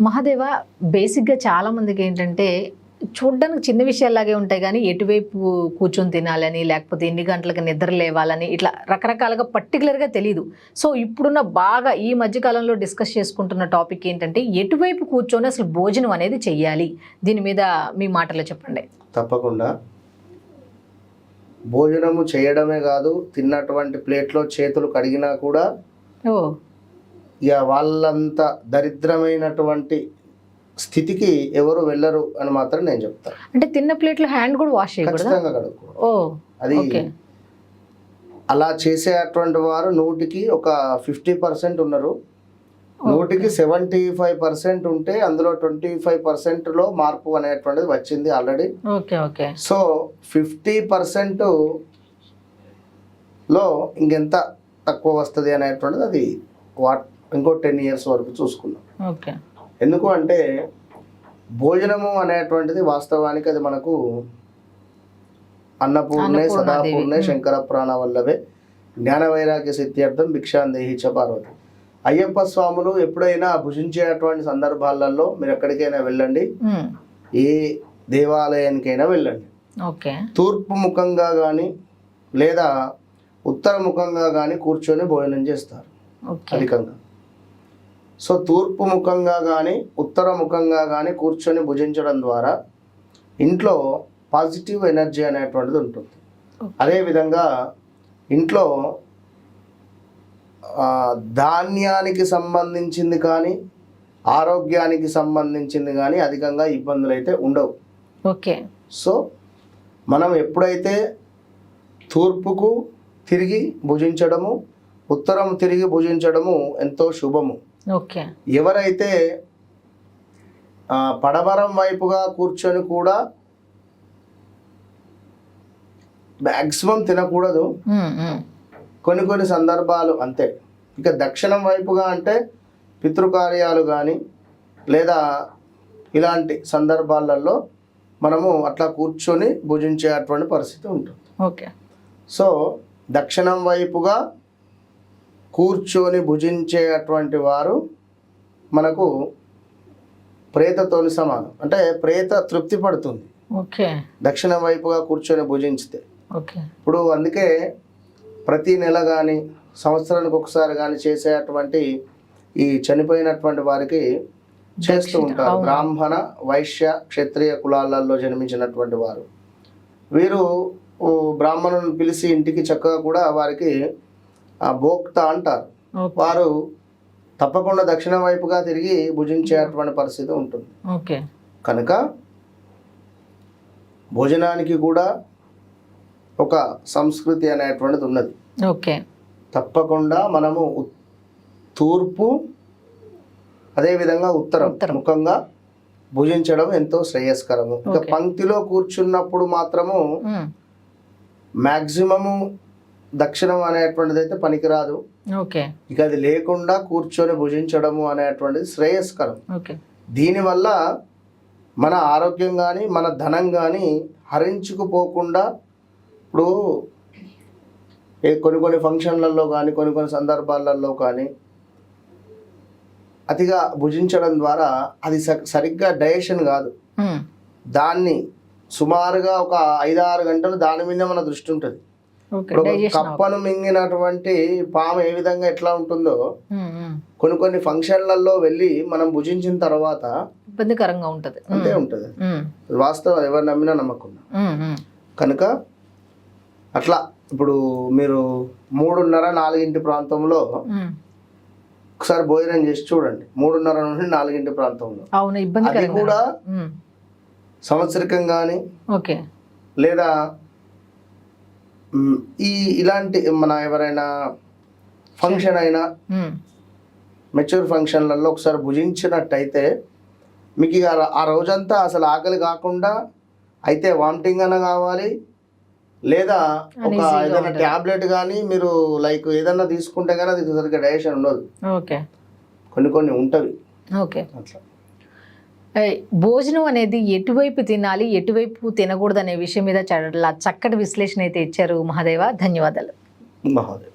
మహాదేవ, బేసిక్గా చాలా మందికి ఏంటంటే చూడ్డానికి చిన్న విషయాలాగే ఉంటాయి కానీ ఎటువైపు కూర్చొని తినాలని, లేకపోతే ఎన్ని గంటలకు నిద్ర లేవాలని, ఇట్లా రకరకాలుగా పర్టికులర్గా తెలియదు. సో ఇప్పుడున్న బాగా ఈ మధ్యకాలంలో డిస్కస్ చేసుకుంటున్న టాపిక్ ఏంటంటే ఎటువైపు కూర్చొని అసలు భోజనం అనేది చెయ్యాలి. దీని మీద మీ మాటలో చెప్పండి. తప్పకుండా. భోజనము చేయడమే కాదు, తిన్నటువంటి ప్లేట్లో చేతులు కడిగినా కూడా ఇక వాళ్ళంత దరిద్రమైనటువంటి స్థితికి ఎవరు వెళ్ళరు అని మాత్రం నేను చెప్తాను. అంటే తిన్న ప్లేట్లో హ్యాండ్ కూడా వాష్ చేయకూడదా? ఖచ్చితంగా కడుక్కోవాలి. అది అలా చేసేటువంటి వారు 100కి ఒక 50% ఉన్నారు. 100కి 75% ఉంటే అందులో 25%లో మార్పు అనేటువంటిది వచ్చింది ఆల్రెడీ. సో 50% లో ఇంకెంత తక్కువ వస్తుంది అనేటువంటిది అది ఇంకో 10 years వరకు చూసుకున్నాం. ఎందుకు అంటే భోజనము అనేటువంటిది వాస్తవానికి అది మనకు అన్నపూర్ణే సదాపూర్ణే శంకర ప్రాణవల్లభే జ్ఞాన వైరాగ్య సిద్ధ్యర్థం భిక్షాందేహి చ పార్వతి. అయ్యప్ప స్వాములు ఎప్పుడైనా భుజించేటువంటి సందర్భాలలో మీరు ఎక్కడికైనా వెళ్ళండి, ఏ దేవాలయానికైనా వెళ్ళండి, తూర్పు ముఖంగా కానీ లేదా ఉత్తర ముఖంగా కానీ కూర్చొని భోజనం చేస్తారు అధికంగా. సో తూర్పు ముఖంగా కానీ ఉత్తర ముఖంగా కానీ కూర్చొని భుజించడం ద్వారా ఇంట్లో పాజిటివ్ ఎనర్జీ అనేటువంటిది ఉంటుంది. అదేవిధంగా ఇంట్లో ధాన్యానికి సంబంధించింది కానీ ఆరోగ్యానికి సంబంధించింది కానీ అధికంగా ఇబ్బందులు అయితే ఉండవు. సో మనం ఎప్పుడైతే తూర్పుకు తిరిగి భుజించడము, ఉత్తరం తిరిగి భుజించడము ఎంతో శుభము. ఎవరైతే పడమరం వైపుగా కూర్చొని కూడా మ్యాక్సిమం తినకూడదు, కొన్ని సందర్భాలు అంతే. ఇక దక్షిణం వైపుగా అంటే పితృకార్యాలు కానీ లేదా ఇలాంటి సందర్భాలలో మనము అట్లా కూర్చొని భుజించేటువంటి పరిస్థితి ఉంటుంది. సో దక్షిణం వైపుగా కూర్చొని భుజించేటువంటి వారు మనకు ప్రేతతోని సమానం. అంటే ప్రేత తృప్తి పడుతుంది దక్షిణం వైపుగా కూర్చొని భుజించితే. ఇప్పుడు అందుకే ప్రతి నెల కానీ సంవత్సరానికి ఒకసారి కానీ చేసేటువంటి ఈ చనిపోయినటువంటి వారికి చేస్తూ ఉంటారు. బ్రాహ్మణ వైశ్య క్షత్రియ కులాలలో జన్మించినటువంటి వారు వీరు బ్రాహ్మణులను పిలిచి ఇంటికి చక్కగా కూడా వారికి భోక్త అంటారు. వారు తప్పకుండా దక్షిణ వైపుగా తిరిగి భుజించేటువంటి పరిస్థితి ఉంటుంది. కనుక భోజనానికి కూడా ఒక సంస్కృతి అనేటువంటిది ఉన్నది. తప్పకుండా మనము తూర్పు అదేవిధంగా ఉత్తరం ముఖంగా భుజించడం ఎంతో శ్రేయస్కరము. ఇక పంక్తిలో కూర్చున్నప్పుడు మాత్రము మ్యాక్సిమము దక్షిణం అనేటువంటిది అయితే పనికిరాదు. ఇక అది లేకుండా కూర్చొని భుజించడము అనేటువంటిది శ్రేయస్కరం. దీనివల్ల మన ఆరోగ్యం కానీ మన ధనం కానీ హరించుకుపోకుండా, ఇప్పుడు కొన్ని ఫంక్షన్లలో కానీ కొన్ని సందర్భాలలో కానీ అతిగా భుజించడం ద్వారా అది సరిగ్గా డైజెషన్ కాదు. దాన్ని సుమారుగా ఒక 5-6 గంటలు దాని మీద మన దృష్టి ఉంటుంది. ఇప్పుడు కప్పను మింగినటువంటి పాము ఏ విధంగా ఎట్లా ఉంటుందో కొన్ని ఫంక్షన్లలో వెళ్ళి మనం భుజించిన తర్వాత ఇబ్బందికరంగా ఉంటుంది. అంతే ఉంటుంది. వాస్తవం ఎవరు నమ్మినా నమ్మకుండా. కనుక అట్లా ఇప్పుడు మీరు 3:30-4 ప్రాంతంలో ఒకసారి భోజనం చేసి చూడండి. 3:30 నుండి 4 ప్రాంతంలో అది కూడా సంవత్సరికం కానీ లేదా ఇలాంటి మన ఎవరైనా ఫంక్షన్ అయినా మెచ్యూర్ ఫంక్షన్లలో ఒకసారి భుజించినట్టయితే మీకు ఆ రోజంతా అసలు ఆకలి కాకుండా అయితే వామిటింగ్ అన్న కావాలి, లేదా ఒక ఏదైనా ట్యాబ్లెట్ కానీ మీరు లైక్ ఏదన్నా తీసుకుంటే కానీ అది సరిగ్గా డైజెషన్ ఉండదు. కొన్ని ఉంటవి. అట్లా భోజనం అనేది ఎటువైపు తినాలి, ఎటువైపు తినకూడదు అనే విషయం మీద చాలా చక్కటి విశ్లేషణ అయితే ఇచ్చారు మహాదేవ. ధన్యవాదాలు. మహాదేవ్.